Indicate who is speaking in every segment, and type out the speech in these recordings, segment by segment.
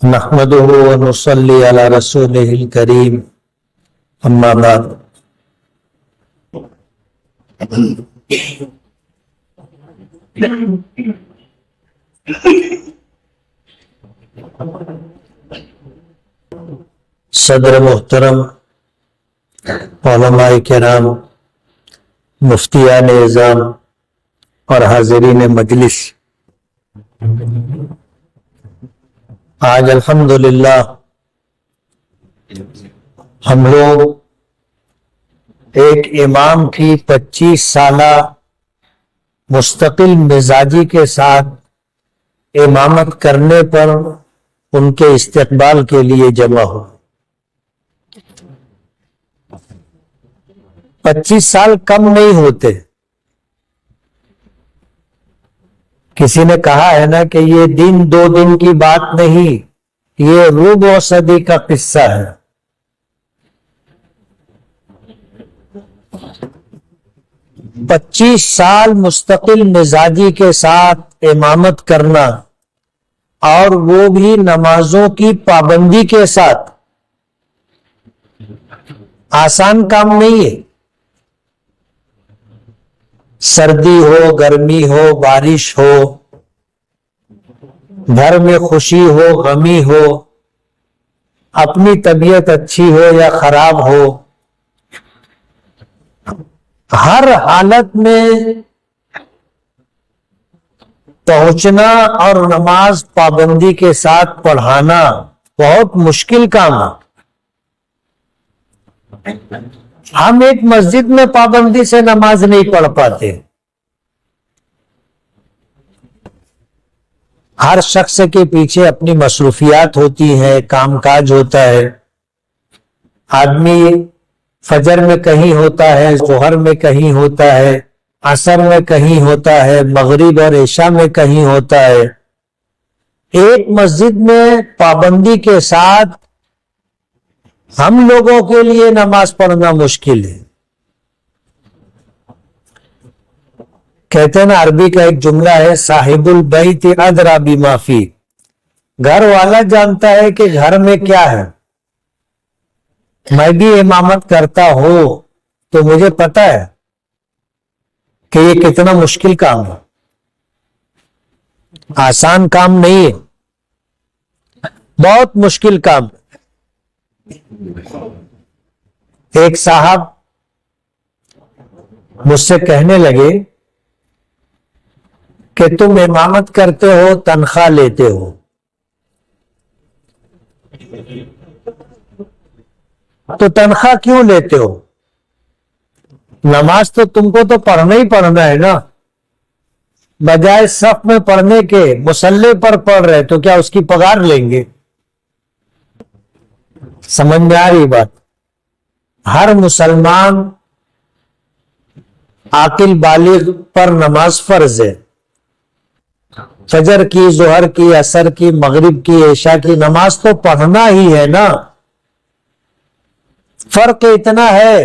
Speaker 1: نحمده ونصلي على رسوله الكريم اما بعد صدر محترم، علماء کرام، مفتیان اعظام اور حاضرین مجلس، آج الحمدللہ ہم لوگ ایک امام کی 25 سالہ مستقل مزاجی کے ساتھ امامت کرنے پر ان کے استقبال کے لیے جمع ہو۔ 25 سال کم نہیں ہوتے۔ کسی نے کہا ہے نا کہ یہ دن 2 دن کی بات نہیں، یہ ربع صدی کا قصہ ہے۔ پچیس سال مستقل مزاجی کے ساتھ امامت کرنا، اور وہ بھی نمازوں کی پابندی کے ساتھ، آسان کام نہیں ہے۔ سردی ہو، گرمی ہو، بارش ہو، گھر میں خوشی ہو، غمی ہو، اپنی طبیعت اچھی ہو یا خراب ہو، ہر حالت میں پہنچنا اور نماز پابندی کے ساتھ پڑھانا بہت مشکل کام ہے۔ ہم ایک مسجد میں پابندی سے نماز نہیں پڑھ پاتے۔ ہر شخص کے پیچھے اپنی مصروفیات ہوتی ہیں، کام کاج ہوتا ہے۔ آدمی فجر میں کہیں ہوتا ہے، ظہر میں کہیں ہوتا ہے، عصر میں کہیں ہوتا ہے، مغرب اور عشاء میں کہیں ہوتا ہے۔ ایک مسجد میں پابندی کے ساتھ ہم لوگوں کے لیے نماز پڑھنا مشکل ہے۔ کہتے ہیں نا، عربی کا ایک جملہ ہے، صاحب البیت ادری بما فیہ، گھر والا جانتا ہے کہ گھر میں کیا ہے۔ میں بھی امامت کرتا ہوں تو مجھے پتا ہے کہ یہ کتنا مشکل کام ہے، آسان کام نہیں ہے، بہت مشکل کام ہے۔ ایک صاحب مجھ سے کہنے لگے کہ تم امامت کرتے ہو، تنخواہ لیتے ہو، تو تنخواہ کیوں لیتے ہو؟ نماز تو تم کو تو پڑھنا ہی پڑھنا ہے نا، بجائے صف میں پڑھنے کے مصلی پر پڑھ رہے تو کیا اس کی پگار لیں گے؟ سمجھ میں آ رہی بات؟ ہر مسلمان عاقل بالغ پر نماز فرض ہے۔ فجر کی، ظہر کی، عصر کی، مغرب کی، عشاء کی نماز تو پڑھنا ہی ہے نا۔ فرق اتنا ہے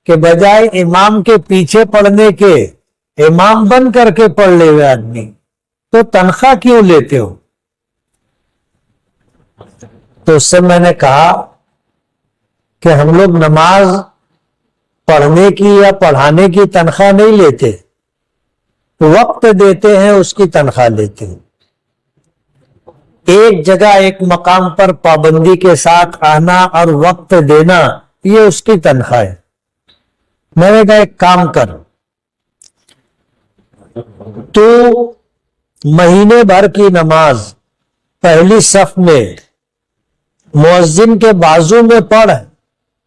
Speaker 1: کہ بجائے امام کے پیچھے پڑھنے کے امام بن کر کے پڑھ لے ہوئے آدمی، تو تنخواہ کیوں لیتے ہو؟ تو اس سے میں نے کہا کہ ہم لوگ نماز پڑھنے کی یا پڑھانے کی تنخواہ نہیں لیتے، وقت دیتے ہیں، اس کی تنخواہ لیتے ہیں۔ ایک جگہ ایک مقام پر پابندی کے ساتھ آنا اور وقت دینا، یہ اس کی تنخواہ ہے۔ میں نے کہا ایک کام کر، تو مہینے بھر کی نماز پہلی صف میں مؤذن کے بازو میں پڑھ،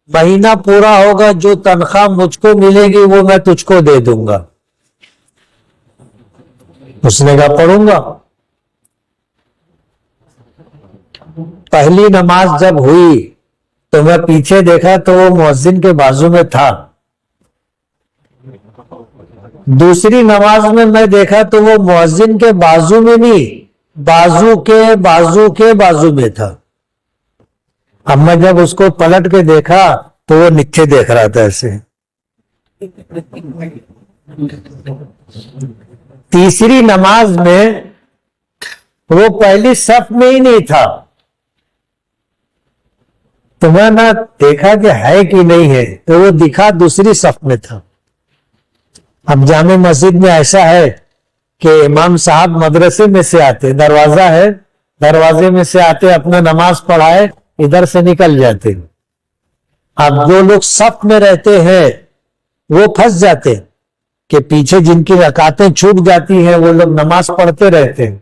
Speaker 1: مہینہ پورا ہوگا جو تنخواہ مجھ کو ملے گی وہ میں تجھ کو دے دوں گا۔ اس نے کہا پڑھوں گا۔ پہلی نماز جب ہوئی تو میں پیچھے دیکھا تو وہ مؤذن کے بازو میں تھا۔ دوسری نماز میں دیکھا تو وہ مؤذن کے بازو میں نہیں، بازو کے بازو میں تھا۔ اب میں جب اس کو پلٹ کے دیکھا تو وہ نیچے دیکھ رہا تھا ایسے۔ تیسری نماز میں وہ پہلی صف میں ہی نہیں تھا، تو میں نے دیکھا کہ ہے کہ نہیں ہے، تو وہ دکھا دوسری صف میں تھا۔ اب جامع مسجد میں ایسا ہے کہ امام صاحب مدرسے میں سے آتے، دروازہ ہے، دروازے میں سے آتے، اپنا نماز پڑھائے ادھر سے نکل جاتے۔ اب جو لوگ صف میں رہتے ہیں وہ پھنس جاتے کہ پیچھے جن کی رکعتیں چھوٹ جاتی ہیں وہ لوگ نماز پڑھتے رہتے ہیں۔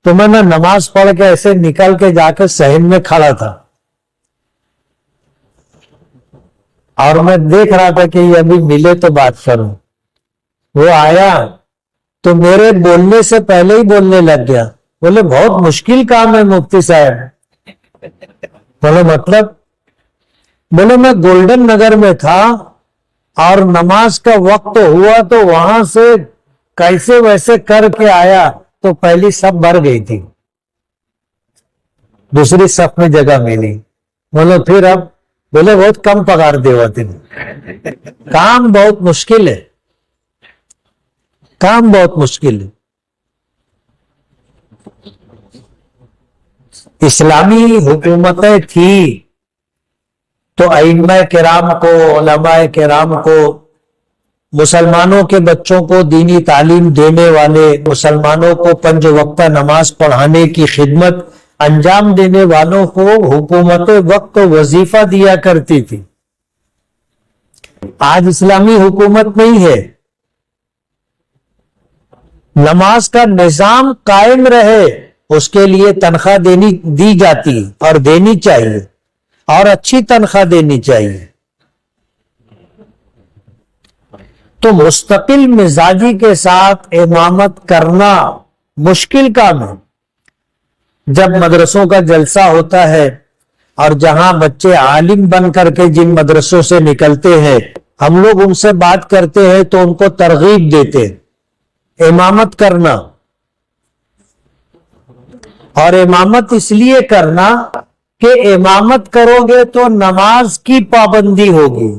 Speaker 1: تو میں نے نماز پڑھ کے ایسے نکل کے جا کے صحن میں کھڑا تھا، اور میں دیکھ رہا تھا کہ یہ ابھی ملے تو بات کروں۔ وہ آیا تو میرے بولنے سے پہلے ہی بولنے لگ گیا، بولے بہت مشکل کام ہے مفتی صاحب۔ بولے مطلب؟ بولے میں گولڈن نگر میں تھا اور نماز کا وقت ہوا تو وہاں سے کیسے ویسے کر کے آیا تو پہلی صف بھر گئی تھی، دوسری صف میں جگہ ملی۔ بولے پھر اب؟ بولے بہت کم پگار دیوتے، کام بہت مشکل ہے، کام بہت مشکل ہے۔ اسلامی حکومتیں تھی تو ائمہ کرام کو، علماء کرام کو، مسلمانوں کے بچوں کو دینی تعلیم دینے والے، مسلمانوں کو 5 وقتہ نماز پڑھانے کی خدمت انجام دینے والوں کو حکومت وقت وظیفہ دیا کرتی تھی۔ آج اسلامی حکومت نہیں ہے، نماز کا نظام قائم رہے اس کے لیے تنخواہ دی جاتی اور دینی چاہیے، اور اچھی تنخواہ دینی چاہیے۔ تو مستقل مزاجی کے ساتھ امامت کرنا مشکل کام ہے۔ جب مدرسوں کا جلسہ ہوتا ہے اور جہاں بچے عالم بن کر کے جن مدرسوں سے نکلتے ہیں، ہم لوگ ان سے بات کرتے ہیں تو ان کو ترغیب دیتے امامت کرنا، اور امامت اس لیے کرنا کہ امامت کرو گے تو نماز کی پابندی ہوگی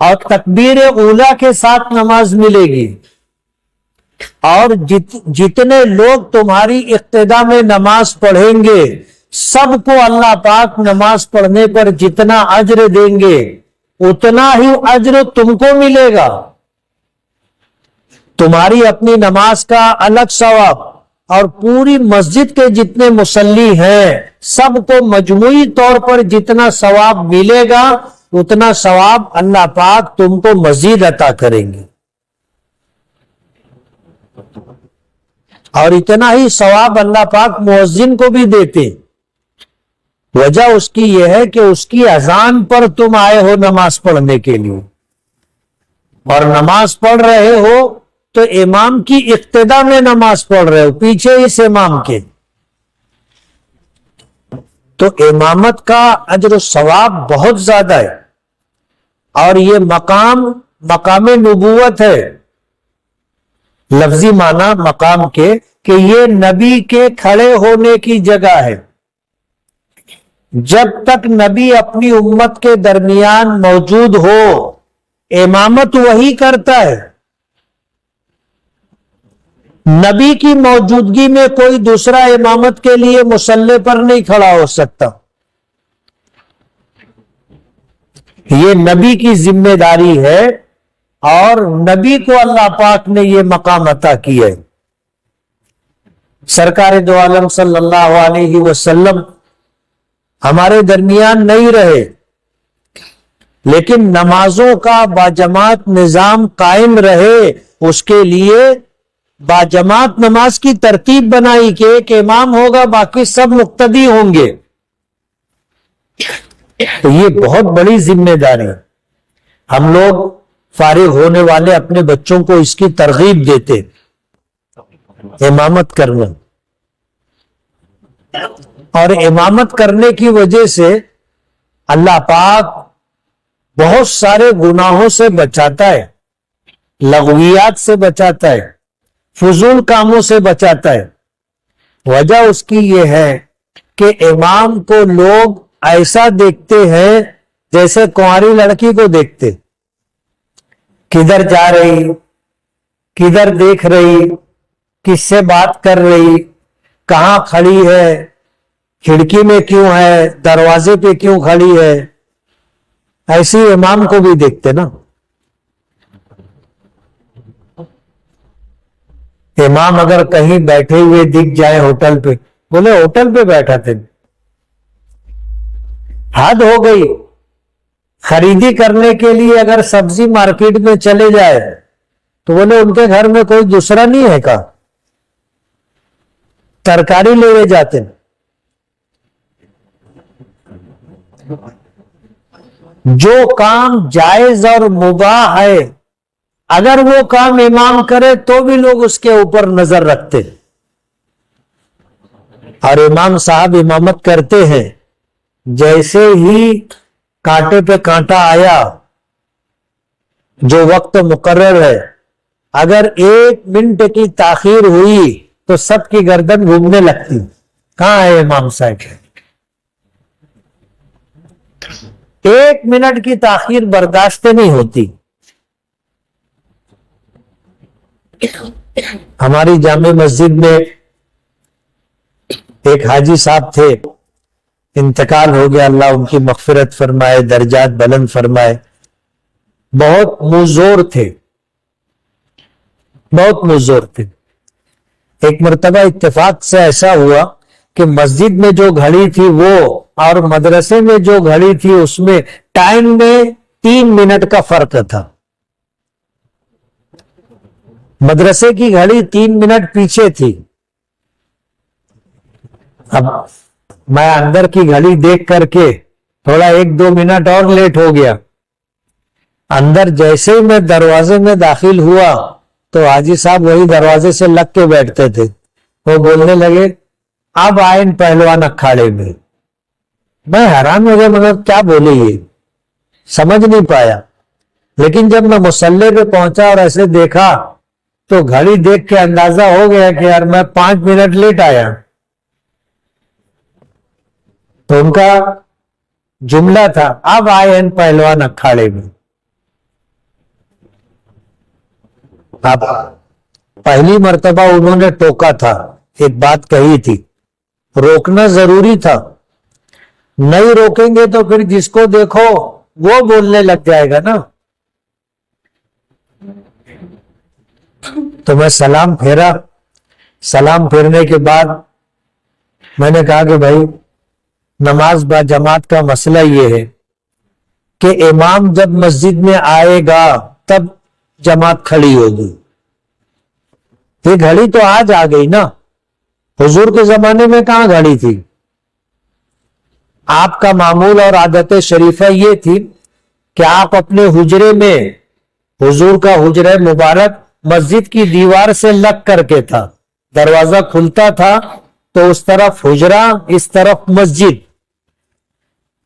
Speaker 1: اور تکبیر اولیٰ کے ساتھ نماز ملے گی، اور جتنے لوگ تمہاری اقتداء میں نماز پڑھیں گے سب کو اللہ پاک نماز پڑھنے پر جتنا اجر دیں گے اتنا ہی اجر تم کو ملے گا۔ تمہاری اپنی نماز کا الگ ثواب، اور پوری مسجد کے جتنے مصلی ہیں سب کو مجموعی طور پر جتنا ثواب ملے گا اتنا ثواب اللہ پاک تم کو مزید عطا کریں گے، اور اتنا ہی ثواب اللہ پاک مؤذن کو بھی دیتے۔ وجہ اس کی یہ ہے کہ اس کی اذان پر تم آئے ہو نماز پڑھنے کے لیے، اور نماز پڑھ رہے ہو تو امام کی اقتداء میں نماز پڑھ رہے ہو، پیچھے اس امام کے، تو امامت کا اجر و ثواب بہت زیادہ ہے، اور یہ مقام نبوت ہے، لفظی معنی مقام کے کہ یہ نبی کے کھڑے ہونے کی جگہ ہے۔ جب تک نبی اپنی امت کے درمیان موجود ہو امامت وہی کرتا ہے، نبی کی موجودگی میں کوئی دوسرا امامت کے لیے مصلی پر نہیں کھڑا ہو سکتا۔ یہ نبی کی ذمہ داری ہے، اور نبی کو اللہ پاک نے یہ مقام عطا کیا ہے۔ سرکار دو عالم صلی اللہ علیہ وسلم ہمارے درمیان نہیں رہے، لیکن نمازوں کا باجماعت نظام قائم رہے اس کے لیے باجماعت نماز کی ترتیب بنائی کہ ایک امام ہوگا باقی سب مقتدی ہوں گے۔ تو یہ بہت بڑی ذمہ داری ہے، ہم لوگ فارغ ہونے والے اپنے بچوں کو اس کی ترغیب دیتے امامت کرنا، اور امامت کرنے کی وجہ سے اللہ پاک بہت سارے گناہوں سے بچاتا ہے، لغویات سے بچاتا ہے، فضول کاموں سے بچاتا ہے۔ وجہ اس کی یہ ہے کہ امام کو لوگ ایسا دیکھتے ہیں جیسے کنواری لڑکی کو دیکھتے، کدھر جا رہی، کدھر دیکھ رہی، کس سے بات کر رہی، کہاں کھڑی ہے، کھڑکی میں کیوں ہے, دروازے پہ کیوں کھڑی ہے, ایسی امام کو بھی دیکھتے نا. امام اگر کہیں بیٹھے ہوئے دکھ جائے ہوٹل پہ, بولے ہوٹل پہ بیٹھا تھے, حد ہو گئی. خریدی کرنے کے لیے اگر سبزی مارکیٹ میں چلے جائے تو بولے ان کے گھر میں کوئی دوسرا نہیں ہے کا, ترکاری لے جاتے. جو کام جائز اور مباح ہے اگر وہ کام امام کرے تو بھی لوگ اس کے اوپر نظر رکھتے, اور امام صاحب امامت کرتے ہیں. جیسے ہی کانٹے پہ کانٹا آیا, جو وقت مقرر ہے, اگر 1 منٹ کی تاخیر ہوئی تو سب کی گردن گھومنے لگتی, کہاں ہے امام صاحب. 1 منٹ کی تاخیر برداشت نہیں ہوتی. ہماری جامع مسجد میں ایک حاجی صاحب تھے, انتقال ہو گیا, اللہ ان کی مغفرت فرمائے, درجات بلند فرمائے. بہت مزور تھے, بہت مزور تھے. ایک مرتبہ اتفاق سے ایسا ہوا کہ مسجد میں جو گھڑی تھی وہ اور مدرسے میں جو گھڑی تھی اس میں ٹائم میں 3 منٹ کا فرق تھا. مدرسے کی گھڑی 3 منٹ پیچھے تھی. اب میں اندر کی گھڑی دیکھ کر کے تھوڑا 1-2 منٹ اور لیٹ ہو گیا. اندر جیسے ہی میں دروازے میں داخل ہوا تو حاجی صاحب وہی دروازے سے لگ کے بیٹھتے تھے. وہ بولنے لگے اب آئے پہلوان اکھاڑے میں. میں حیران ہو گیا, مگر کیا بولے یہ, سمجھ نہیں پایا. لیکن جب میں مصلی پہ پہنچا اور ایسے دیکھا تو گھڑی دیکھ کے اندازہ ہو گیا کہ یار میں 5 منٹ لیٹ آیا. تو ان کا جملہ تھا اب آئے پہلوان اکھاڑے میں. اب پہلی مرتبہ انہوں نے ٹوکا تھا, ایک بات کہی تھی, روکنا ضروری تھا. نہیں روکیں گے تو پھر جس کو دیکھو وہ بولنے لگ جائے گا نا. تو میں سلام پھیرا. سلام پھیرنے کے بعد میں نے کہا کہ بھائی نماز با جماعت کا مسئلہ یہ ہے کہ امام جب مسجد میں آئے گا تب جماعت کھڑی ہوگی. یہ گھڑی تو آج آ گئی نا, حضور کے زمانے میں کہاں گھڑی تھی. آپ کا معمول اور عادت شریفہ یہ تھی کہ آپ اپنے حجرے میں, حضور کا حجرہ مبارک مسجد کی دیوار سے لگ کر کے تھا, دروازہ کھلتا تھا تو اس طرف حجرہ اس طرف مسجد.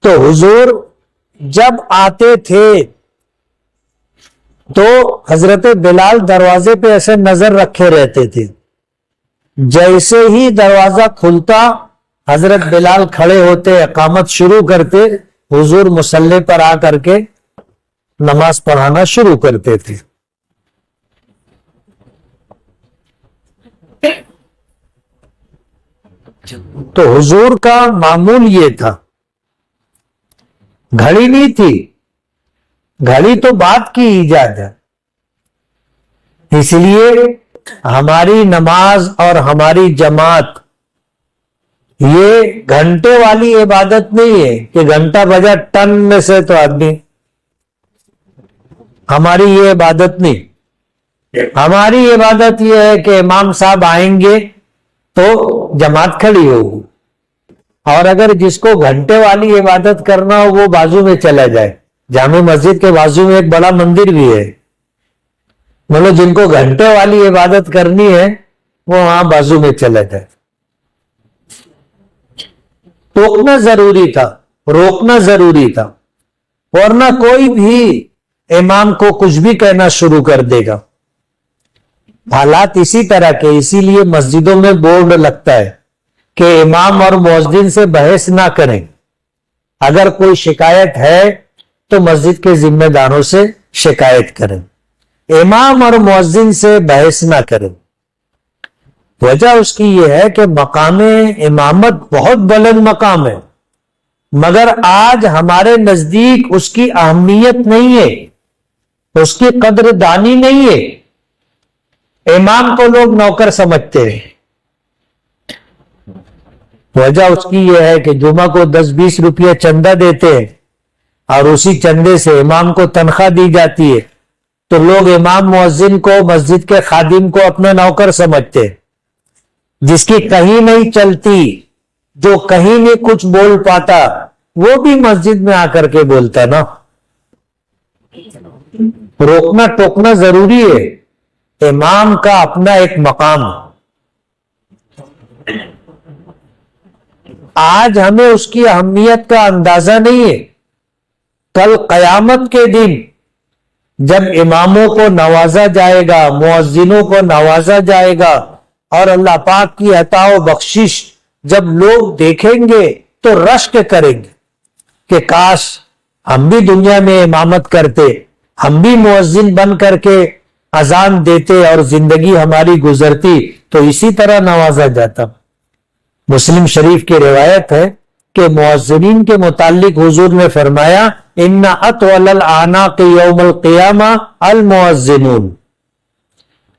Speaker 1: تو حضور جب آتے تھے تو حضرت بلال دروازے پہ ایسے نظر رکھے رہتے تھے. جیسے ہی دروازہ کھلتا حضرت بلال کھڑے ہوتے, اقامت شروع کرتے, حضور مصلی پر آ کر کے نماز پڑھانا شروع کرتے تھے. تو حضور کا معمول یہ تھا. گھڑی نہیں تھی, گھڑی تو بات کی ایجاد ہے. اس لیے ہماری نماز اور ہماری جماعت یہ گھنٹے والی عبادت نہیں ہے کہ گھنٹہ بجا ٹن میں سے تو آدمی. ہماری یہ عبادت نہیں. ہماری عبادت یہ ہے کہ امام صاحب آئیں گے تو جماعت کھڑی ہوگی, اور اگر جس کو گھنٹے والی عبادت کرنا ہو وہ بازو میں چلا جائے. جامع مسجد کے بازو میں ایک بڑا مندر بھی ہے, مطلب جن کو گھنٹے والی عبادت کرنی ہے وہ وہاں بازو میں چلا جائے. ٹوکنا ضروری تھا, روکنا ضروری تھا, ورنہ کوئی بھی امام کو کچھ بھی کہنا شروع کر دے گا. حالات اسی طرح کے, اسی لیے مسجدوں میں بورڈ لگتا ہے کہ امام اور مؤذن سے بحث نہ کریں. اگر کوئی شکایت ہے تو مسجد کے ذمہ داروں سے شکایت کریں, امام اور مؤذن سے بحث نہ کریں. وجہ اس کی یہ ہے کہ مقام امامت بہت بلند مقام ہے، مگر آج ہمارے نزدیک اس کی اہمیت نہیں ہے، اس کی قدر دانی نہیں ہے۔ امام کو لوگ نوکر سمجھتے ہیں۔ وجہ اس کی یہ ہے کہ جمعہ کو 10-20 روپیہ چندہ دیتے ہیں اور اسی چندے سے امام کو تنخواہ دی جاتی ہے، تو لوگ امام مؤذن کو، مسجد کے خادم کو اپنا نوکر سمجھتے ہیں، جس کی کہیں نہیں چلتی، جو کہیں نہیں کچھ بول پاتا، وہ بھی مسجد میں آ کر کے بولتا نا۔ روکنا ٹوکنا ضروری ہے، امام کا اپنا ایک مقام۔ آج ہمیں اس کی اہمیت کا اندازہ نہیں ہے۔ کل قیامت کے دن جب اماموں کو نوازا جائے گا، مؤذنوں کو نوازا جائے گا، اور اللہ پاک کی عطا و بخشش جب لوگ دیکھیں گے تو رشک کریں گے کہ کاش ہم بھی دنیا میں امامت کرتے، ہم بھی مؤذن بن کر کے اذان دیتے اور زندگی ہماری گزرتی تو اسی طرح نوازا جاتا۔ مسلم شریف کی روایت ہے کہ مؤذنین کے متعلق حضور نے فرمایا ان اطول الاعناق یوم القیامہ المؤذنون،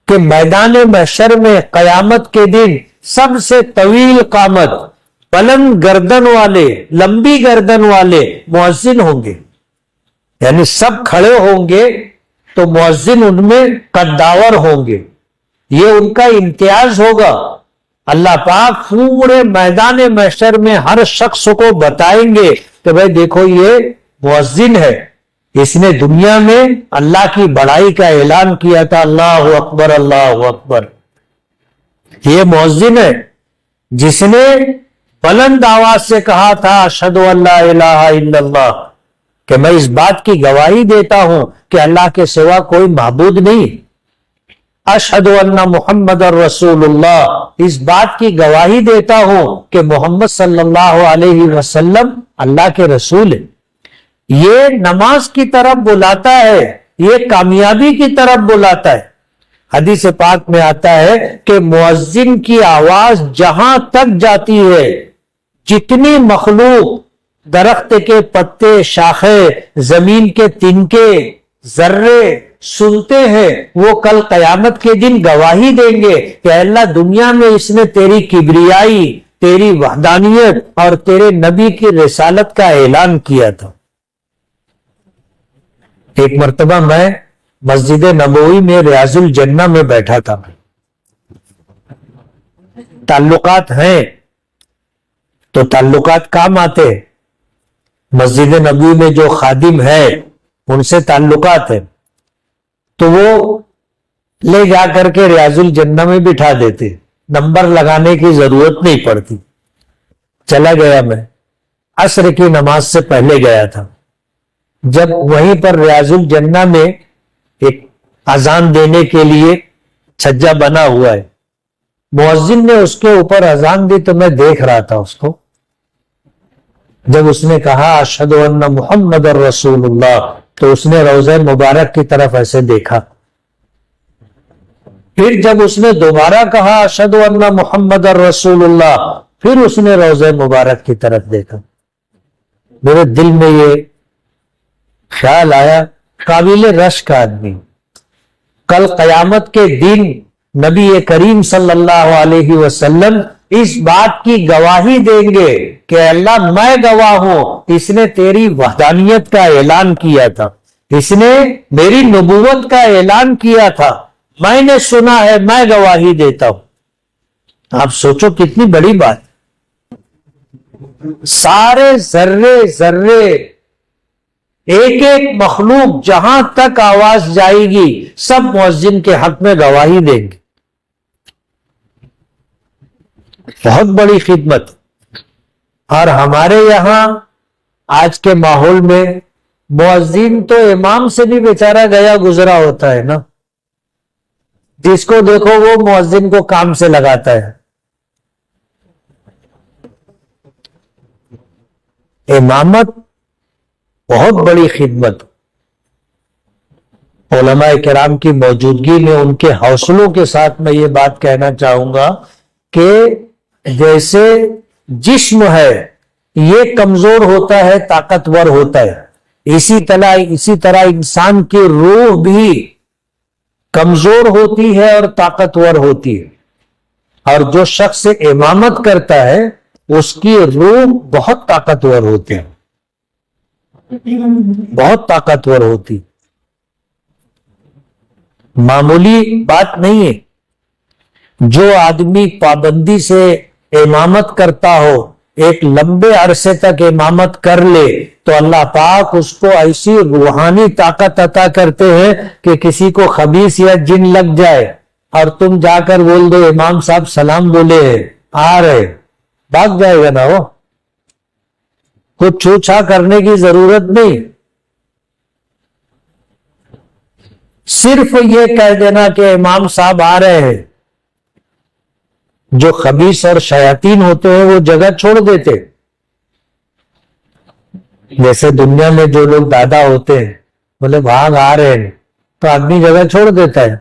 Speaker 1: کہ میدان محشر میں قیامت کے دن سب سے طویل قامت، بلند گردن والے، لمبی گردن والے مؤذن ہوں گے، یعنی سب کھڑے ہوں گے تو مؤذن ان میں قداور ہوں گے، یہ ان کا امتیاز ہوگا۔ اللہ پاک پورے میدان محشر میں ہر شخص کو بتائیں گے کہ بھائی دیکھو یہ مؤذن ہے، اس نے دنیا میں اللہ کی بڑائی کا اعلان کیا تھا، اللہ اکبر اللہ اکبر۔ یہ مؤذن ہے جس نے بلند آواز سے کہا تھا اشہد ان لا الہ الا اللہ، کہ میں اس بات کی گواہی دیتا ہوں کہ اللہ کے سوا کوئی معبود نہیں، اشہد ان محمد رسول اللہ، اس بات کی گواہی دیتا ہوں کہ محمد صلی اللہ علیہ وسلم اللہ کے رسول ہے۔ یہ نماز کی طرف بلاتا ہے، یہ کامیابی کی طرف بلاتا ہے۔ حدیث پاک میں آتا ہے کہ مؤذن کی آواز جہاں تک جاتی ہے، جتنی مخلوق درخت کے پتے، شاخیں، زمین کے تنکے، ذرے سنتے ہیں، وہ کل قیامت کے دن گواہی دیں گے کہ اللہ دنیا میں اس نے تیری کبریائی، تیری وحدانیت اور تیرے نبی کی رسالت کا اعلان کیا تھا۔ ایک مرتبہ میں مسجد نبوی میں ریاض الجنہ میں بیٹھا تھا۔ تعلقات ہیں تو تعلقات کام آتے، مسجد نبوی میں جو خادم ہے ان سے تعلقات ہیں تو وہ لے جا کر کے ریاض الجنہ میں بٹھا دیتے، نمبر لگانے کی ضرورت نہیں پڑتی۔ چلا گیا میں، عصر کی نماز سے پہلے گیا تھا، جب وہیں پر ریاض الجنہ میں ایک اذان دینے کے لیے چھجا بنا ہوا ہے، مؤذن نے اس کے اوپر اذان دی تو میں دیکھ رہا تھا اس کو۔ جب اس نے کہا اشہد ان محمد رسول اللہ تو اس نے روضہ مبارک کی طرف ایسے دیکھا، پھر جب اس نے دوبارہ کہا اشہد ان محمد رسول اللہ، پھر اس نے روضہ مبارک کی طرف دیکھا۔ میرے دل میں یہ خیال آیا، قابل رشک آدمی کل قیامت کے دن نبی کریم صلی اللہ علیہ وسلم اس بات کی گواہی دیں گے کہ اللہ میں گواہ ہوں، اس نے تیری وحدانیت کا اعلان کیا تھا، اس نے میری نبوت کا اعلان کیا تھا، میں نے سنا ہے، میں گواہی دیتا ہوں۔ آپ سوچو کتنی بڑی بات، سارے ذرے ذرے، ایک ایک مخلوق جہاں تک آواز جائے گی سب مؤذن کے حق میں گواہی دیں گے۔ بہت بڑی خدمت۔ اور ہمارے یہاں آج کے ماحول میں مؤذن تو امام سے بھی بیچارہ گیا گزرا ہوتا ہے نا، جس کو دیکھو وہ مؤذن کو کام سے لگاتا ہے۔ امامت بہت بڑی خدمت۔ علماء کرام کی موجودگی میں ان کے حوصلوں کے ساتھ میں یہ بات کہنا چاہوں گا کہ جیسے جسم ہے یہ کمزور ہوتا ہے، طاقتور ہوتا ہے، اسی طرح انسان کی روح بھی کمزور ہوتی ہے اور طاقتور ہوتی ہے. اور جو شخص امامت کرتا ہے اس کی روح بہت طاقتور ہوتی ہے، بہت طاقتور ہوتی، معمولی بات نہیں ہے. جو آدمی پابندی سے امامت کرتا ہو، ایک لمبے عرصے تک امامت کر لے، تو اللہ پاک اس کو ایسی روحانی طاقت عطا کرتے ہیں کہ کسی کو خبیث یا جن لگ جائے اور تم جا کر بول دو امام صاحب سلام بولے آ رہے، بھاگ جائے گا نا. وہ کچھ چھوچھا کرنے کی ضرورت نہیں، صرف یہ کہہ دینا کہ امام صاحب آ رہے ہیں. جو خبیث اور شیاطین ہوتے ہیں وہ جگہ چھوڑ دیتے. جیسے دنیا میں جو لوگ دادا ہوتے ہیں بولے بھاگ آ رہے ہیں تو آدمی جگہ چھوڑ دیتا ہے.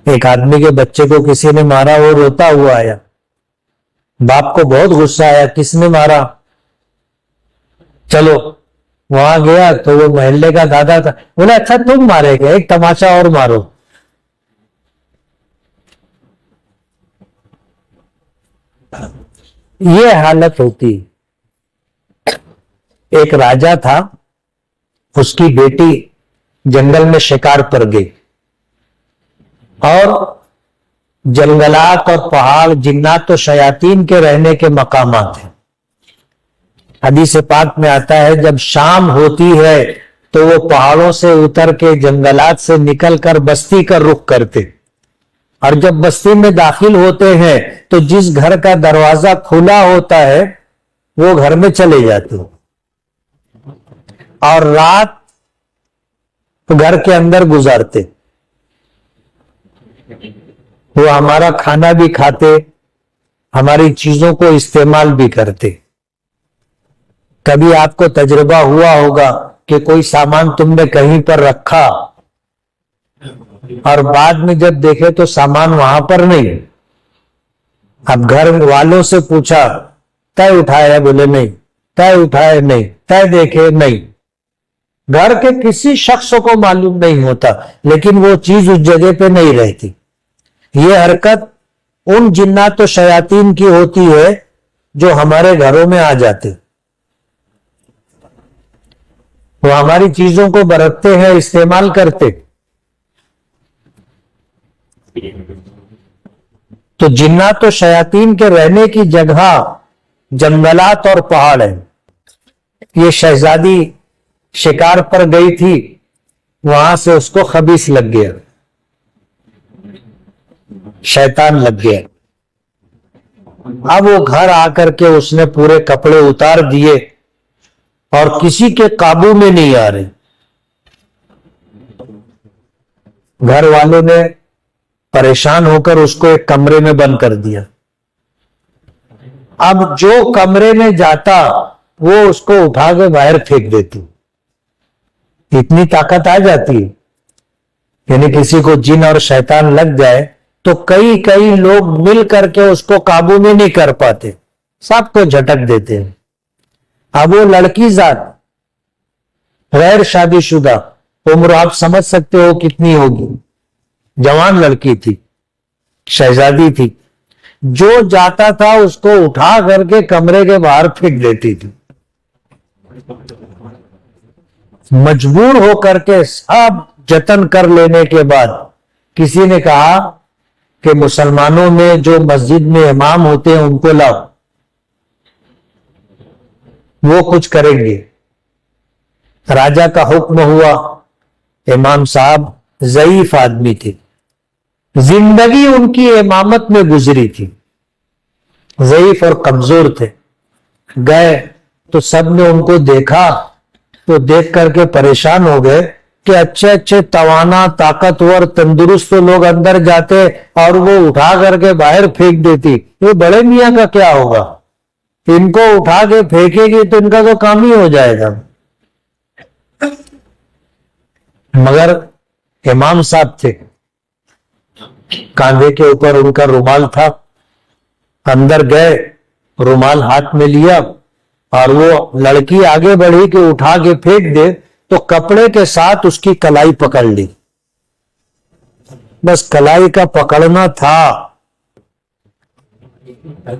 Speaker 1: ایک آدمی کے بچے کو کسی نے مارا، وہ روتا ہوا آیا، باپ کو بہت غصہ آیا، کس نے مارا؟ چلو وہاں گیا تو وہ محلے کا دادا تھا، بولے اچھا تم مارے گے، ایک تماشا اور مارو. یہ حالت ہوتی. ایک راجا تھا، اس کی بیٹی جنگل میں شکار پر گئی، اور جنگلات اور پہاڑ جنات و شیاطین کے رہنے کے مقامات ہیں. حدیث پاک میں آتا ہے جب شام ہوتی ہے تو وہ پہاڑوں سے اتر کے جنگلات سے نکل کر بستی کا رخ کرتے، اور جب بستی میں داخل ہوتے ہیں تو جس گھر کا دروازہ کھلا ہوتا ہے وہ گھر میں چلے جاتے، اور رات گھر کے اندر گزارتے. وہ ہمارا کھانا بھی کھاتے، ہماری چیزوں کو استعمال بھی کرتے. کبھی آپ کو تجربہ ہوا ہوگا کہ کوئی سامان تم نے کہیں پر رکھا اور بعد میں جب دیکھے تو سامان وہاں پر نہیں. اب گھر والوں سے پوچھا طے اٹھایا؟ بولے نہیں. طے اٹھائے؟ نہیں. طے دیکھے؟ نہیں. گھر کے کسی شخص کو معلوم نہیں ہوتا، لیکن وہ چیز اس جگہ پہ نہیں رہتی. یہ حرکت ان جنات و شیاطین کی ہوتی ہے جو ہمارے گھروں میں آ جاتے. وہ ہماری چیزوں کو برتتے ہیں، استعمال کرتے. تو جنات و شیاطین کے رہنے کی جگہ جنگلات اور پہاڑ ہیں. یہ شہزادی شکار پر گئی تھی، وہاں سے اس کو خبیث لگ گیا، شیطان لگ گیا. اب وہ گھر آ کر کے اس نے پورے کپڑے اتار دیے اور کسی کے قابو میں نہیں آ رہے. گھر والوں نے پریشان ہو کر اس کو ایک کمرے میں بند کر دیا. اب جو کمرے میں جاتا وہ اس کو اٹھا کے باہر پھینک دیتی. اتنی طاقت آ جاتی، یعنی کسی کو جن اور شیطان لگ جائے تو کئی لوگ مل کر کے اس کو قابو میں نہیں کر پاتے، سب کو جھٹک دیتے ہیں. اب وہ لڑکی ذات غیر شادی شدہ، عمر آپ سمجھ سکتے ہو کتنی ہوگی، جوان لڑکی تھی، شہزادی تھی، جو جاتا تھا اس کو اٹھا کر کے کمرے کے باہر پھینک دیتی تھی. مجبور ہو کر کے سب جتن کر لینے کے بعد کسی نے کہا کہ مسلمانوں میں جو مسجد میں امام ہوتے ہیں ان کو لاؤ، وہ کچھ کریں گے. راجا کا حکم ہوا. امام صاحب ضعیف آدمی تھے، زندگی ان کی امامت میں گزری تھی، ضعیف اور کمزور تھے. گئے تو سب نے ان کو دیکھا تو دیکھ کر کے پریشان ہو گئے کہ اچھے توانا طاقتور تندرست لوگ اندر جاتے اور وہ اٹھا کر کے باہر پھینک دیتی. یہ بڑے میاں کا کیا ہوگا، ان کو اٹھا کے پھینکے گی تو ان کا تو کام ہی ہو جائے گا. مگر امام صاحب تھے، کاندھے کے اوپر ان کا رومال تھا. اندر گئے, رومال ہاتھ میں لیا, اور وہ لڑکی آگے بڑھی کہ اٹھا کے پھینک دے تو کپڑے کے ساتھ اس کی کلائی پکڑ لی. بس کلائی کا پکڑنا تھا,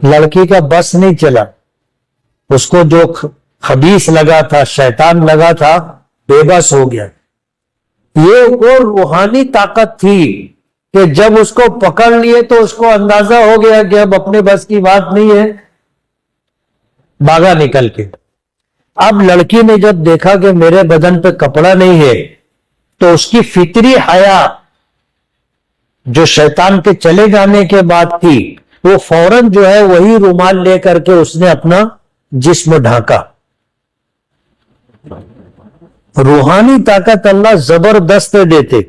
Speaker 1: لڑکی کا بس نہیں چلا. اس کو جو خبیث لگا تھا, شیطان لگا تھا, بے بس ہو گیا. یہ وہ روحانی طاقت تھی کہ جب اس کو پکڑ لیے تو اس کو اندازہ ہو گیا کہ اب اپنے بس کی بات نہیں ہے, بھاگا نکل کے. اب لڑکی نے جب دیکھا کہ میرے بدن پہ کپڑا نہیں ہے تو اس کی فطری حیا جو شیطان کے چلے جانے کے بعد تھی, وہ فوراً جو ہے وہی رومال لے کر کے اس نے اپنا جسم ڈھانکا. روحانی طاقت اللہ زبردست دیتے.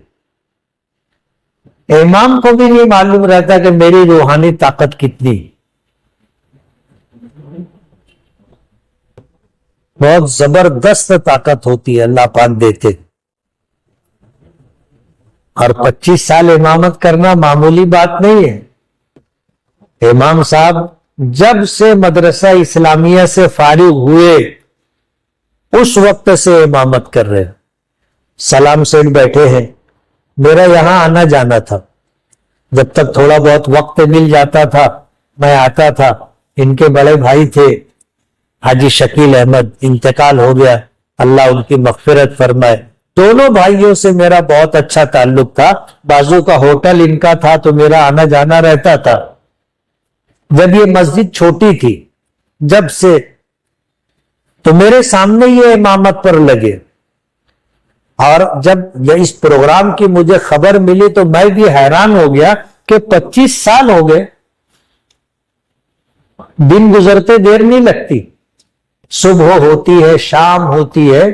Speaker 1: امام کو بھی نہیں معلوم رہتا کہ میری روحانی طاقت کتنی. بہت زبردست طاقت ہوتی ہے, اللہ پاک دیتے. اور 25 سال امامت کرنا معمولی بات نہیں ہے. امام صاحب جب سے مدرسہ اسلامیہ سے فارغ ہوئے اس وقت سے امامت کر رہے. سلام سیٹ بیٹھے ہیں. میرا یہاں آنا جانا تھا, جب تک تھوڑا بہت وقت مل جاتا تھا میں آتا تھا. ان کے بڑے بھائی تھے حاجی شکیل احمد, انتقال ہو گیا, اللہ ان کی مغفرت فرمائے. دونوں بھائیوں سے میرا بہت اچھا تعلق تھا. بازو کا ہوٹل ان کا تھا تو میرا آنا جانا رہتا تھا. جب یہ مسجد چھوٹی تھی جب سے, تو میرے سامنے یہ امامت پر لگے. اور جب اس پروگرام کی مجھے خبر ملی تو میں بھی حیران ہو گیا کہ 25 سال ہو گئے. دن گزرتے دیر نہیں لگتی. صبح ہوتی ہے, شام ہوتی ہے,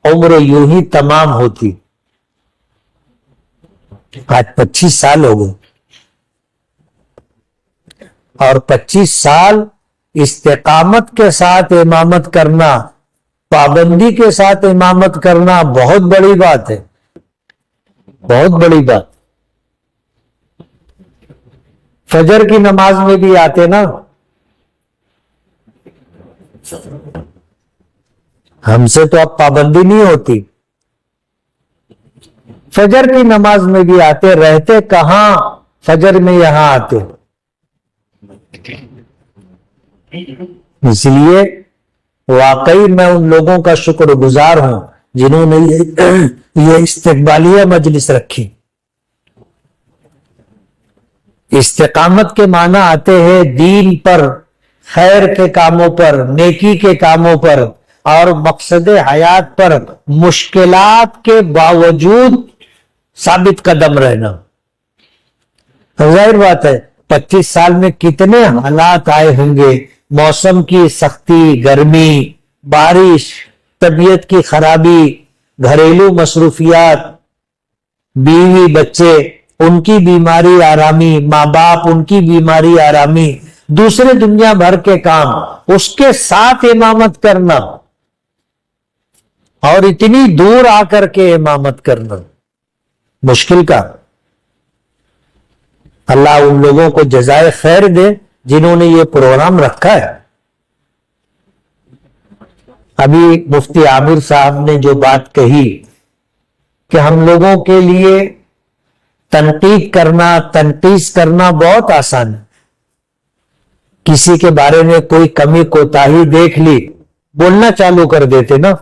Speaker 1: عمر یوں ہی تمام ہوتی. آج 25 سال ہو گئے, اور 25 سال استقامت کے ساتھ امامت کرنا, پابندی کے ساتھ امامت کرنا بہت بڑی بات ہے, بہت بڑی بات. فجر کی نماز میں بھی آتے نا, ہم سے تو اب پابندی نہیں ہوتی. فجر کی نماز میں بھی آتے, رہتے کہاں فجر میں یہاں آتے. اس لیے واقعی میں ان لوگوں کا شکر گزار ہوں جنہوں نے یہ استقبالیہ مجلس رکھی. استقامت کے معنی آتے ہیں دین پر, خیر کے کاموں پر, نیکی کے کاموں پر, اور مقصد حیات پر مشکلات کے باوجود ثابت قدم رہنا. ظاہر بات ہے 25 سال میں کتنے حالات آئے ہوں گے, موسم کی سختی, گرمی, بارش, طبیعت کی خرابی, گھریلو مصروفیات, بیوی بچے ان کی بیماری آرامی, ماں باپ ان کی بیماری آرامی, دوسرے دنیا بھر کے کام, اس کے ساتھ امامت کرنا, اور اتنی دور آ کر کے امامت کرنا مشکل کا. اللہ ان لوگوں کو جزائے خیر دے جنہوں نے یہ پروگرام رکھا ہے. ابھی مفتی عامر صاحب نے جو بات کہی کہ ہم لوگوں کے لیے تنقید کرنا, تنقیص کرنا بہت آسان ہے. کسی کے بارے میں کوئی کمی کوتاہی دیکھ لی, بولنا چالو کر دیتے نا,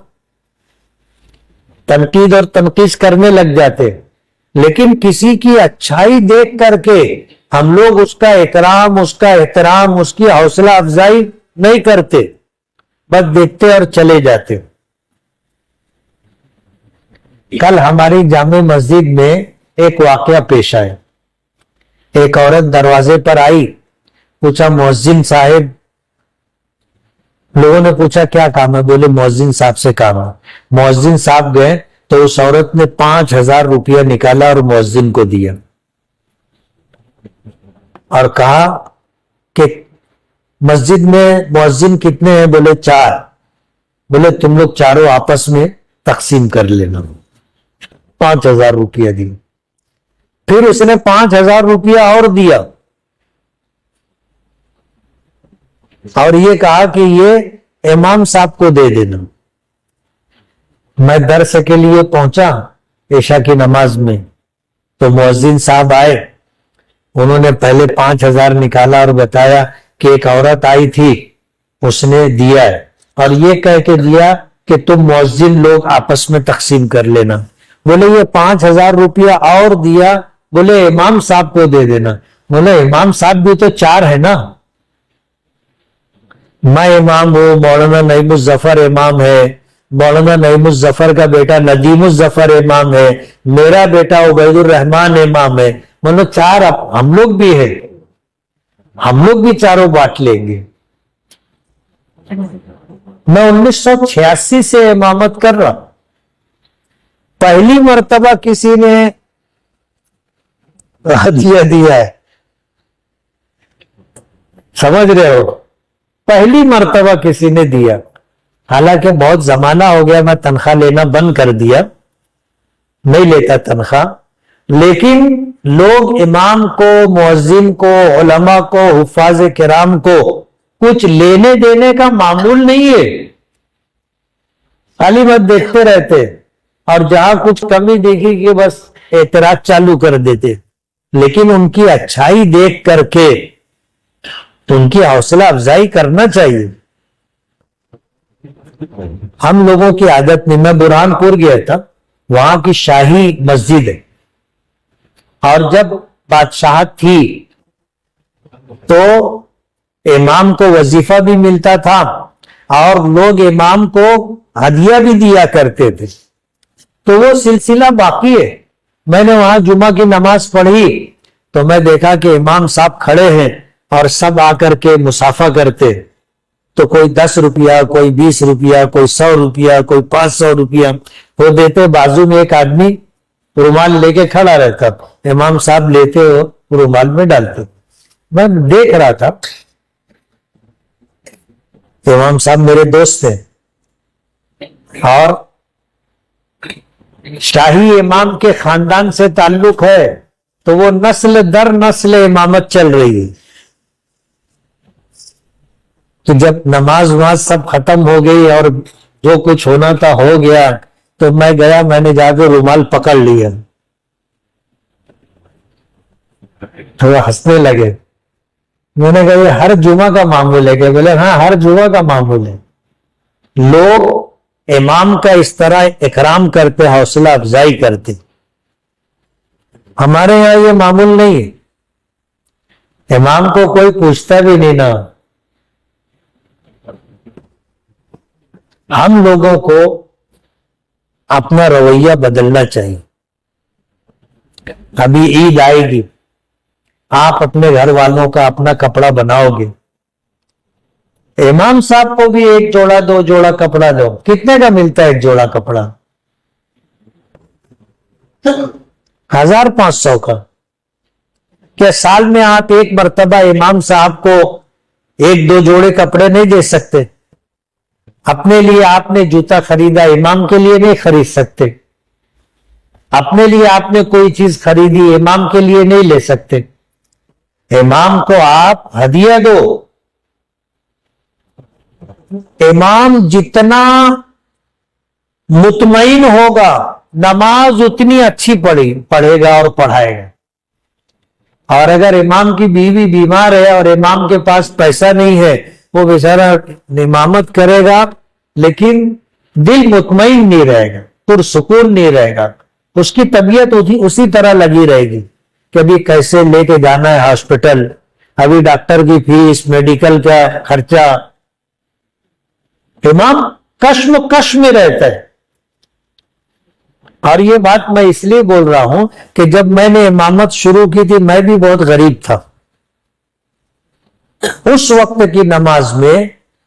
Speaker 1: تنقید اور تنقیص کرنے لگ جاتے. لیکن کسی کی اچھائی دیکھ کر کے ہم لوگ اس کا اکرام, اس کا احترام, اس کی حوصلہ افزائی نہیں کرتے, بس دیکھتے اور چلے جاتے. کل ہماری جامع مسجد میں ایک واقعہ پیش آیا. ایک عورت دروازے پر آئی, پوچھا مؤذن صاحب, لوگوں نے پوچھا کیا کام ہے, بولے مؤذن صاحب سے کام ہے. مؤذن صاحب گئے تو اس عورت نے 5,000 روپیہ نکالا اور مؤذن کو دیا, اور کہا کہ مسجد میں مؤذن کتنے ہیں, بولے 4. بولے تم لوگ چاروں آپس میں تقسیم کر لینا. 5,000 روپیہ دی. پھر اس نے 5,000 روپیہ اور دیا اور یہ کہا کہ یہ امام صاحب کو دے دینا. میں درس کے لیے پہنچا عشاء کی نماز میں، تو مؤذن صاحب آئے، انہوں نے پہلے 5,000 نکالا اور بتایا کہ ایک عورت آئی تھی، اس نے دیا ہے، اور یہ کہہ کے دیا کہ تم مؤذن لوگ آپس میں تقسیم کر لینا. بولے یہ 5,000 روپیہ اور دیا، بولے امام صاحب کو دے دینا. بولے امام صاحب بھی تو 4 ہے نا، میں امام ہوں، مولانا نعیم الظفر امام ہے، مولانا نعیم الظفر کا بیٹا ندیم الظفر امام ہے، میرا بیٹا عبید الرحمان امام ہے. بولو 4 ہم لوگ بھی ہے، ہم لوگ بھی چاروں بانٹ لیں گے. میں 1986 سے امامت کر رہا، پہلی مرتبہ کسی نے ہدیہ دیا ہے، سمجھ رہے ہو؟ پہلی مرتبہ کسی نے دیا. حالانکہ بہت زمانہ ہو گیا میں تنخواہ لینا بند کر دیا، نہیں لیتا تنخواہ، لیکن لوگ امام کو، مؤذن کو، علماء کو، حفاظ کرام کو کچھ لینے دینے کا معمول نہیں ہے، خالی بات دیکھتے رہتے، اور جہاں کچھ کمی دیکھی کہ بس اعتراض چالو کر دیتے. لیکن ان کی اچھائی دیکھ کر کے ان کی حوصلہ افزائی کرنا چاہیے. ہم لوگوں کی عادت نہیں. میں برہان پور گیا تھا، وہاں کی شاہی مسجد ہے، اور جب بادشاہت تھی تو امام کو وظیفہ بھی ملتا تھا اور لوگ امام کو ہدیہ بھی دیا کرتے تھے. تو وہ سلسلہ باقی ہے. میں نے وہاں جمعہ کی نماز پڑھی تو میں دیکھا کہ امام صاحب کھڑے ہیں اور سب آ کر کے مصافحہ کرتے، تو کوئی 10 روپیہ، کوئی 20 روپیہ، کوئی 100 روپیہ، کوئی 500 روپیہ وہ دیتے. بازو میں ایک آدمی رومال لے کے کھڑا رہتا، امام صاحب لیتے ہو رومال میں ڈالتے. میں دیکھ رہا تھا، امام صاحب میرے دوست تھے اور شاہی امام کے خاندان سے تعلق ہے، تو وہ نسل در نسل امامت چل رہی ہے. تو جب نماز سب ختم ہو گئی اور جو کچھ ہونا تھا ہو گیا، تو میں گیا، میں نے جا کے رومال پکڑ لیا. تو وہ ہنسنے لگے. میں نے کہا یہ ہر جمعہ کا معمول ہے؟ کہ بولے ہاں ہر جمعہ کا معمول ہے. لوگ امام کا اس طرح اکرام کرتے، حوصلہ افزائی کرتے. ہمارے یہاں یہ معمول نہیں ہے، امام کو کوئی پوچھتا بھی نہیں نا. ہم لوگوں کو اپنا رویہ بدلنا چاہیے. ابھی عید آئے گی، آپ اپنے گھر والوں کا اپنا کپڑا بناؤ گے، امام صاحب کو بھی 1 جوڑا 2 جوڑا کپڑا دو. کتنے کا ملتا ہے 1 جوڑا کپڑا؟ 1500 کا. کیا سال میں آپ ایک مرتبہ امام صاحب کو 1-2 جوڑے کپڑے نہیں دے سکتے؟ اپنے لیے آپ نے جوتا خریدا، امام کے لیے نہیں خرید سکتے. اپنے لیے آپ نے کوئی چیز خریدی، امام کے لیے نہیں لے سکتے. امام کو آپ ہدیہ دو. امام جتنا مطمئن ہوگا نماز اتنی اچھی پڑھے گا اور پڑھائے گا. اور اگر امام کی بیوی بیمار ہے اور امام کے پاس پیسہ نہیں ہے، وہ بیچارہ امامت کرے گا لیکن دل مطمئن نہیں رہے گا، پرسکون نہیں رہے گا. اس کی طبیعت اسی طرح لگی رہے گی کہ ابھی کیسے لے کے جانا ہے ہاسپٹل، ابھی ڈاکٹر کی فیس، میڈیکل کا خرچہ. امام کشم میں رہتا ہے. اور یہ بات میں اس لیے بول رہا ہوں کہ جب میں نے امامت شروع کی تھی میں بھی بہت غریب تھا اس وقت کی نماز میں،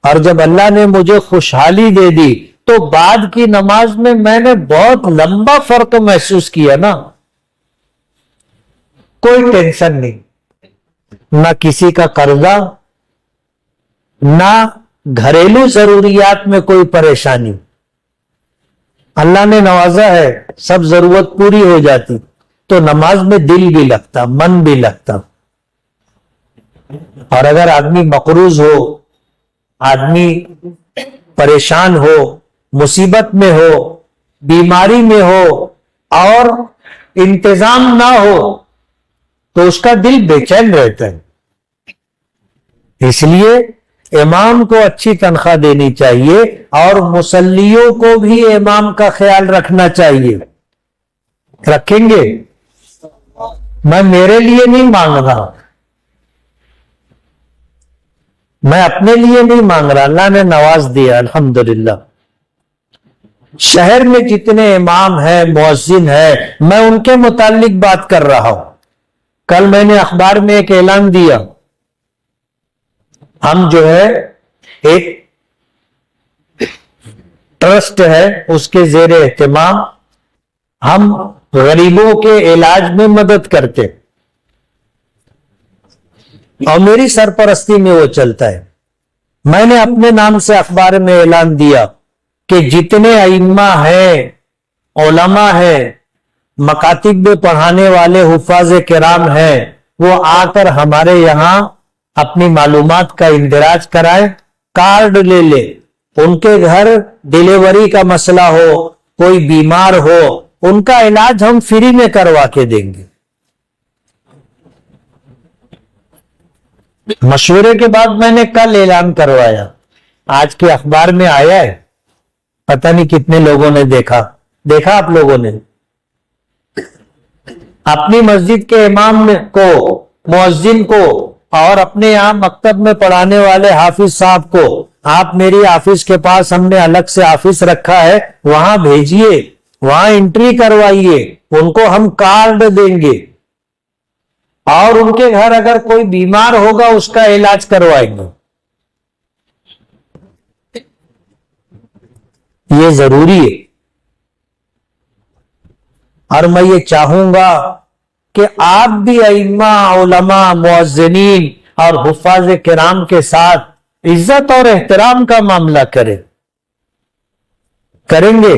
Speaker 1: اور جب اللہ نے مجھے خوشحالی دے دی تو بعد کی نماز میں نے بہت لمبا فرق محسوس کیا نا. کوئی ٹینشن نہیں، نہ کسی کا قرضہ، نہ گھریلو ضروریات میں کوئی پریشانی. اللہ نے نوازا ہے، سب ضرورت پوری ہو جاتی. تو نماز میں دل بھی لگتا، من بھی لگتا. اور اگر آدمی مقروض ہو، آدمی پریشان ہو، مصیبت میں ہو، بیماری میں ہو اور انتظام نہ ہو تو اس کا دل بے چین رہتا ہے. اس لیے امام کو اچھی تنخواہ دینی چاہیے اور مصلیوں کو بھی امام کا خیال رکھنا چاہیے. رکھیں گے؟ میں میرے لیے نہیں مانگ رہا، میں اپنے لیے نہیں مانگ رہا، اللہ نے نواز دیا الحمدللہ. شہر میں جتنے امام ہیں، مؤذن ہیں، میں ان کے متعلق بات کر رہا ہوں. کل میں نے اخبار میں ایک اعلان دیا، ہم جو ہے ایک ٹرسٹ ہے، اس کے زیر اہتمام ہم غریبوں کے علاج میں مدد کرتے اور میری سرپرستی میں وہ چلتا ہے. میں نے اپنے نام سے اخبار میں اعلان دیا کہ جتنے ائمہ ہیں، علماء ہیں، مکاتب میں پڑھانے والے حفاظ کرام ہیں، وہ آ کر ہمارے یہاں اپنی معلومات کا اندراج کرائیں، کارڈ لے لے. ان کے گھر ڈیلیوری کا مسئلہ ہو، کوئی بیمار ہو، ان کا علاج ہم فری میں کروا کے دیں گے. مشورے کے بعد میں نے کل اعلان کروایا، آج کے اخبار میں آیا ہے. پتہ نہیں کتنے لوگوں نے دیکھا آپ لوگوں نے. اپنی مسجد کے امام کو، مؤذن کو اور اپنے یہاں مکتب میں پڑھانے والے حافظ صاحب کو، آپ میری آفس کے پاس ہم نے الگ سے آفس رکھا ہے، وہاں بھیجئے، وہاں انٹری کروائیے، ان کو ہم کارڈ دیں گے اور ان کے گھر اگر کوئی بیمار ہوگا اس کا علاج کروائیں گے. یہ ضروری ہے. اور میں یہ چاہوں گا کہ آپ بھی ائمہ، علماء، مؤذنین اور حفاظ کرام کے ساتھ عزت اور احترام کا معاملہ کریں گے.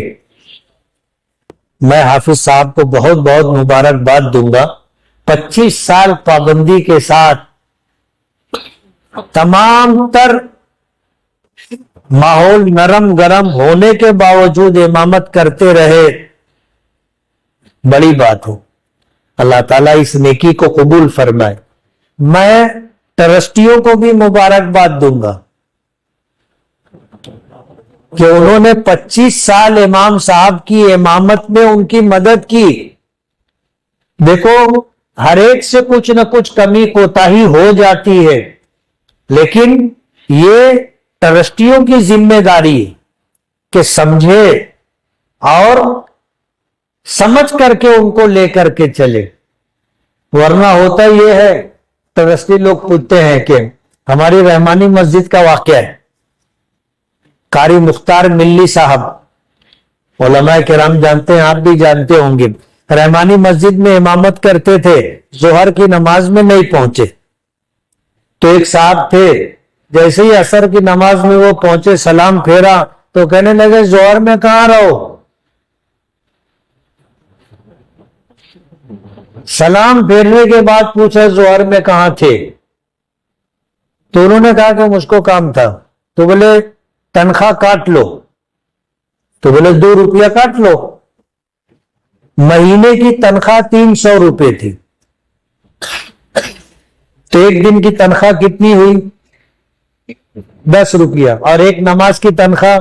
Speaker 1: میں حافظ صاحب کو بہت بہت مبارکباد دوں گا. 25 سال پابندی کے ساتھ تمام تر ماحول نرم گرم ہونے کے باوجود امامت کرتے رہے، بڑی بات ہو. اللہ تعالیٰ اس نیکی کو قبول فرمائے. میں ٹرسٹیوں کو بھی مبارکباد دوں گا کہ انہوں نے 25 سال امام صاحب کی امامت میں ان کی مدد کی. دیکھو، ہر ایک سے کچھ نہ کچھ کمی کوتاہی ہو جاتی ہے، لیکن یہ ٹرسٹیوں کی ذمہ داری ہے کہ سمجھے اور سمجھ کر کے ان کو لے کر کے چلے. ورنہ ہوتا یہ ہے، ٹرسٹی لوگ پوچھتے ہیں کہ ہماری رحمانی مسجد کا واقعہ ہے. قاری مختار ملی صاحب، علماء کرام جانتے ہیں، آپ بھی جانتے ہوں گے، رحمانی مسجد میں امامت کرتے تھے، ظہر کی نماز میں نہیں پہنچے. تو ایک صاحب تھے، جیسے ہی عصر کی نماز میں وہ پہنچے، سلام پھیرا تو کہنے لگے ظہر میں کہاں رہو؟ سلام پھیرنے کے بعد پوچھا ظہر میں کہاں تھے؟ تو انہوں نے کہا کہ مجھ کو کام تھا. تو بولے تنخواہ کاٹ لو. تو بولے 2 روپیہ کاٹ لو. مہینے کی تنخواہ 300 روپے تھی. تو ایک دن کی تنخواہ کتنی ہوئی؟ 10 روپیہ. اور ایک نماز کی تنخواہ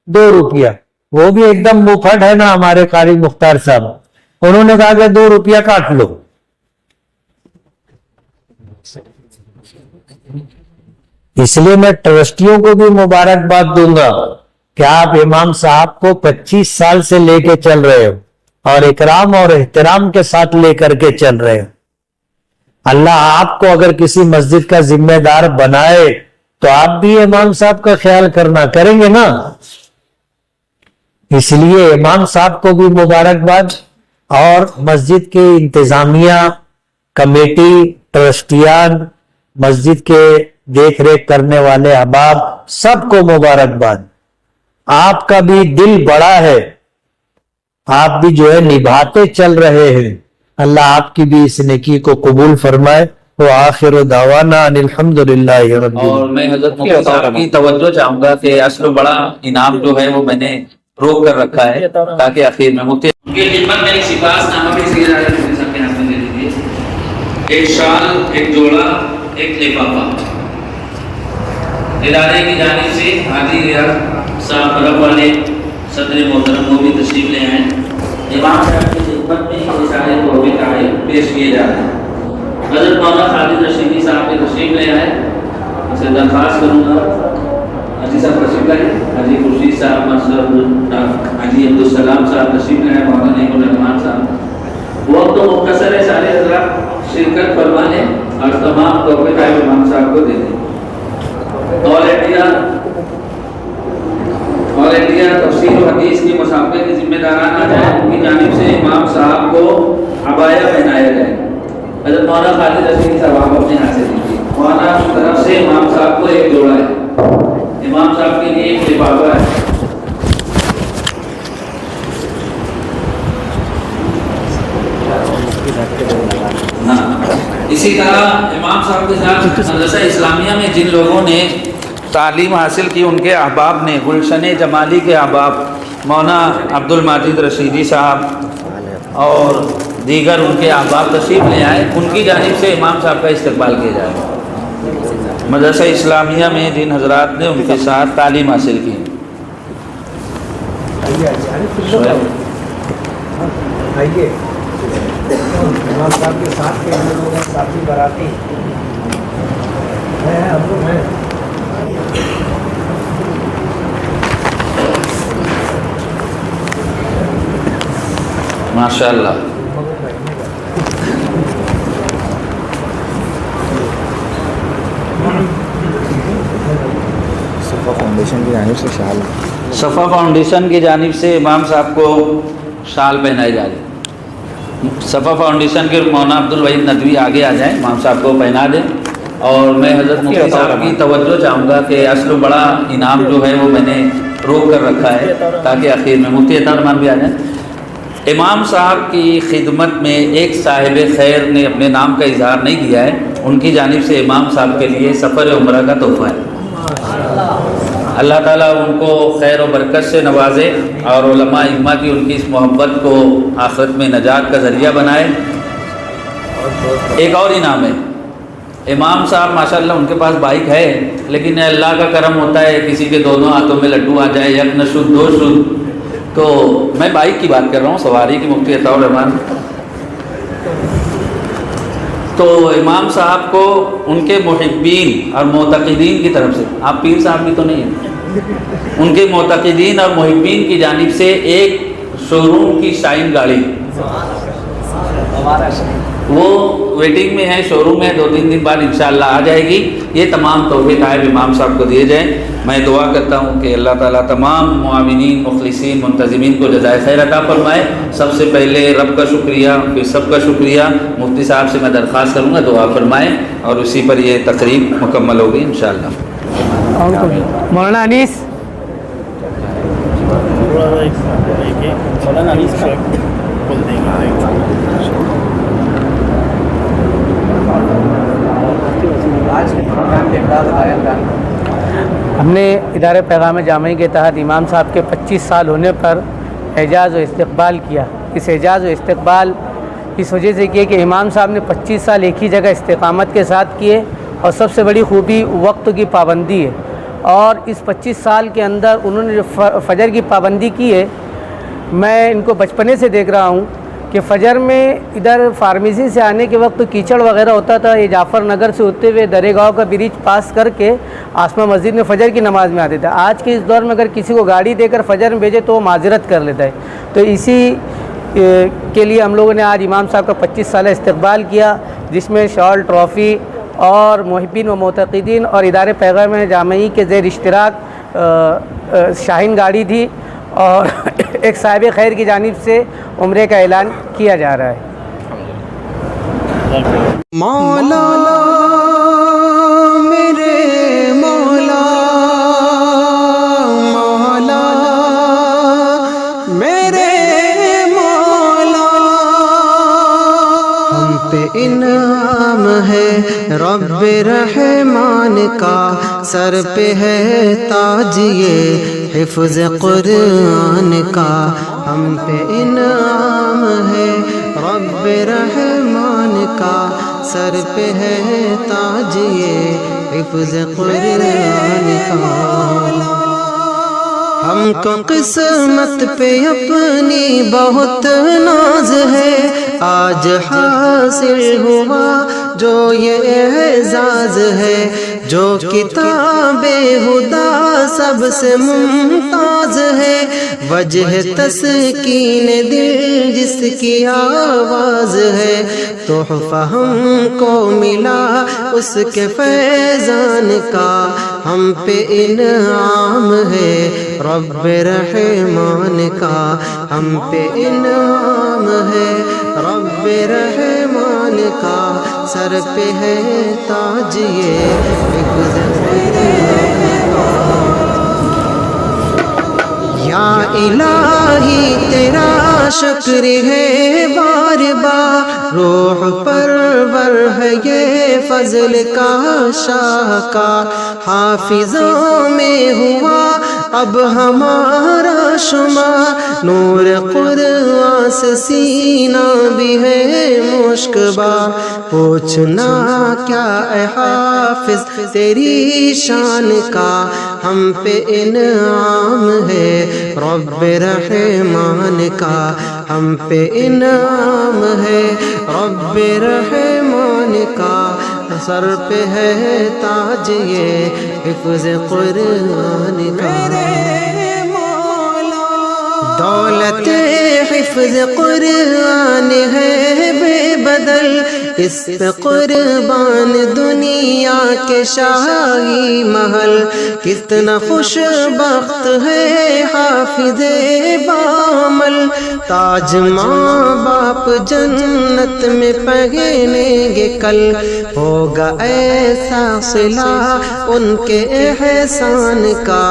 Speaker 1: 2 روپیہ. وہ بھی ایک دم مفت ہے نا ہمارے قاری مختار صاحب. انہوں نے کہا کہ 2 روپیہ کاٹ لو. اس لیے میں ٹرسٹیوں کو بھی مبارکباد دوں گا کہ آپ امام صاحب کو 25 سال سے لے کے چل رہے ہو اور اکرام اور احترام کے ساتھ لے کر کے چل رہے ہو. اللہ آپ کو اگر کسی مسجد کا ذمہ دار بنائے تو آپ بھی امام صاحب کا خیال کریں گے نا. اس لیے امام صاحب کو بھی مبارکباد اور مسجد کے انتظامیہ، کمیٹی، ٹرسٹیان، مسجد کے دیکھ ریکھ کرنے والے احباب، سب کو مبارکباد. آپ کا بھی دل بڑا ہے، آپ بھی جو ہے نبھاتے چل رہے ہیں. اللہ آپ کی بھی اس نیکی کو قبول فرمائے. وآخر دعوانا ان الحمدللہ رب العالمین.
Speaker 2: اور میں حضرت مفتی صاحب کی توجہ چاہوں گا کہ اصل بڑا انعام جو ہے وہ میں نے روک کر رکھا ہے تاکہ اخیر میں مفتی کی خدمت میں ایک سپاس نامہ بھی سید اعظم مفتی صاحب کے ہاتھ میں دے دیجیے. ایک شال، ایک جوڑا، ایک لفافہ ادارے کی جانب سے حاجی ریاض صاحب عرب والے صدر محترم وہ بھی تشریف لے آئے. امام صاحب کی خدمت میں یہ سارے تحفے تحائف پیش کیے جا رہے ہیں. حضرت مولانا خالد رشیدی صاحب کے تشریف لے آئے. ان سے درخواست کروں گا حاجی صاحب تشریف لائے. حاجی خورشید صاحب، حاجی عبدالسلام صاحب تشریف لائے، مولانا نعیم الرحمان صاحب. وقت تو مختصر ہے، سارے حضرات شرکت فرما لیں اور تمام تحفے تحائف امام صاحب کو دے دیں. آل انڈیا تفسیر و حدیث کے مسابقے کے ذمہ داران آ جائیں، ان کی جانب سے امام صاحب کو عبایا پہنایا جائے. حضرت مولانا خالد رشیدی صاحب آپ اپنے ہاتھ سے دیجیے. مولانا کی طرف سے امام صاحب کو ایک جوڑا ہے، امام صاحب کے لیے ایک لفافہ ہے. اسی طرح امام صاحب کے ساتھ مدرسہ اسلامیہ میں جن لوگوں نے تعلیم حاصل کی ان کے احباب نے، گلشن جمالی کے احباب مولانا عبد الماجد رشیدی صاحب اور دیگر ان کے احباب تشریف لے آئے. ان کی جانب سے امام صاحب کا استقبال کیا جائے. مدرسہ اسلامیہ میں جن حضرات نے ان کے ساتھ تعلیم حاصل کی.
Speaker 1: امام صاحب کے ساتھ کے لوگ ساتھی براتی ہیں ہم لوگ ہیں.
Speaker 2: ماشاء اللہ.
Speaker 3: صفا فاؤنڈیشن کی جانب سے شال،
Speaker 2: صفا فاؤنڈیشن کی جانب سے امام صاحب کو شال پہنائی جا رہی. صفا فاؤنڈیشن کے مولانا عبد الوحید ندوی آگے آ جائیں، امام صاحب کو پہنا دیں. اور میں حضرت مفتی صاحب کی توجہ چاہوں گا کہ اصل بڑا انعام جو ہے وہ میں نے روک کر رکھا ہے تاکہ اخیر میں مفتی عطا الرحمان بھی آ جائیں. امام صاحب کی خدمت میں ایک صاحب خیر نے اپنے نام کا اظہار نہیں کیا ہے. ان کی جانب سے امام صاحب کے لیے سفر عمرہ کا تحفہ ہے. اللہ تعالیٰ ان کو خیر و برکت سے نوازے اور علماء ائمہ کی ان کی اس محبت کو آخرت میں نجات کا ذریعہ بنائے. ایک اور انعام ہے، امام صاحب ماشاءاللہ ان کے پاس بائک ہے لیکن اللہ کا کرم ہوتا ہے کسی کے دونوں ہاتھوں میں لڈو آ جائے، یک نہ شد دو شد. تو میں بائک کی بات کر رہا ہوں، سواری کی، مفتی عطا الرحمان. تو امام صاحب کو ان کے محبین اور معتقدین کی طرف سے، آپ پیر صاحب بھی تو نہیں ہیں، ان کے معتقدین اور محبین کی جانب سے ایک شو روم کی شائن گاڑی، وہ ویٹنگ میں ہے، شو روم میں 2-3 دن بعد انشاءاللہ آ جائے گی. یہ تمام تحفے تحائف امام صاحب کو دیے جائیں. میں دعا کرتا ہوں کہ اللہ تعالیٰ تمام معاونین، مخلصین، منتظمین کو جزائے خیر عطا فرمائے. سب سے پہلے رب کا شکریہ، پھر سب کا شکریہ. مفتی صاحب سے میں درخواست کروں گا دعا فرمائیں اور اسی پر یہ تقریب مکمل ہوگی انشاءاللہ.
Speaker 4: مولانا انیس، مولانا انیس کا ہم نے ادارے پیغام جامعی کے تحت امام صاحب کے 25 سال ہونے پر اعزاز و استقبال کیا. اس اعزاز و استقبال اس وجہ سے کیے کہ امام صاحب نے 25 سال ایک ہی جگہ استقامت کے ساتھ کیے اور سب سے بڑی خوبی وقت کی پابندی ہے. اور اس 25 سال کے اندر انہوں نے جو فجر کی پابندی کی ہے، میں ان کو بچپنے سے دیکھ رہا ہوں کہ فجر میں ادھر فارمیسی سے آنے کے وقت کیچڑ وغیرہ ہوتا تھا، یہ جعفر نگر سے ہوتے ہوئے درے گاؤں کا برج پاس کر کے آسمہ مسجد میں فجر کی نماز میں آتے تھے. آج کے اس دور میں اگر کسی کو گاڑی دے کر فجر میں بھیجے تو وہ معذرت کر لیتا ہے. تو اسی کے لیے ہم لوگوں نے آج امام صاحب کا 25 سالہ استقبال کیا، جس میں شال، ٹرافی اور محبین و معتقدین اور ادارے پیغام جامعی کے زیر اشتراک شاہین گاڑی تھی اور ایک صاحب خیر کی جانب سے عمرے کا اعلان کیا جا رہا ہے.
Speaker 5: مولا میرے مولا، مولا میرے مولا، رحمان کا سر پہ ہے تاج یہ حفظ قرآن کا ہم پہ انعام ہے رب رحمان کا سر پہ ہے تاج یہ حفظ قرآن کا ہم کو قسمت پہ اپنی بہت ناز ہے آج حاصل ہوا جو یہ اعزاز ہے جو کتاب خدا سب سے ممتاز ہے وجہ تسکین دل جس کی آواز ہے تحفہ ہم کو ملا اس کے فیضان کا ہم پہ انعام ہے رب رحمان کا ہم پہ انعام ہے رب رحمان کا سر پہ ہے تاج یہ حفظ یا الہی تیرا شکر ہے بار بار روح پرور ہے یہ فضل کا شاہکار حافظوں میں ہوا اب ہمارا شمار نور قرآن سے سینہ بھی ہے مشکبار پوچھنا کیا اے حافظ تیری شان کا ہم پہ انعام ہے رب رحمان کا ہم پہ انعام ہے رب رحمان کا سر پہ ہے تاج یہ حفظ قرآن کا دولت حفظ قرآن ہے بے بدل اس پہ قربان دنیا کے شاہی محل کتنا خوش بخت ہے حافظ بامل تاج ماں باپ جنت میں پہنیں گے کل ہوگا ایسا صلہ ان کے احسان کا